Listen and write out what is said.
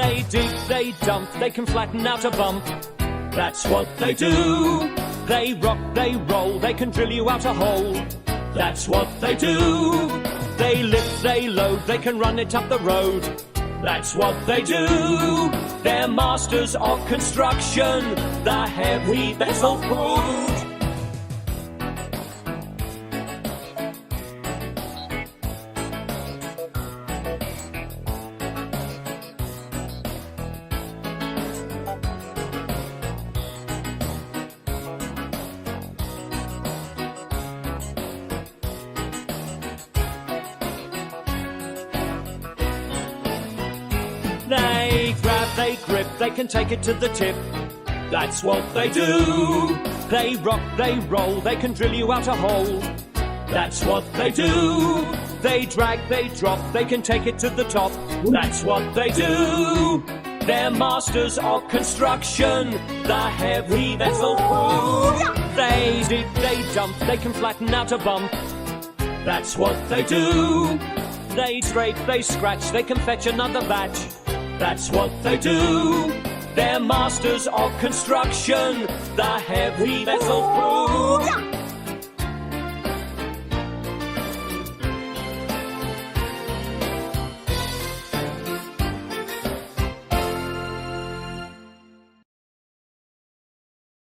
They dig, they dump, they can flatten out a bump. That's what they do. They rock, they roll, they can drill you out a hole. That's what they do. They lift, they load, they can run it up the road. That's what they do. They're masters of construction, the heavy vessel crew. They grab, they grip, they can take it to the tip. That's what they do. They rock, they roll, they can drill you out a hole. That's what they do. They drag, they drop, they can take it to the top. That's what they do. They're masters of construction, the heavy vessel crew. They dig, they dump, they can flatten out a bump. That's what they do. They scrape, they scratch, they can fetch another batch. That's what they do. They're masters of construction, the heavy vessel crew.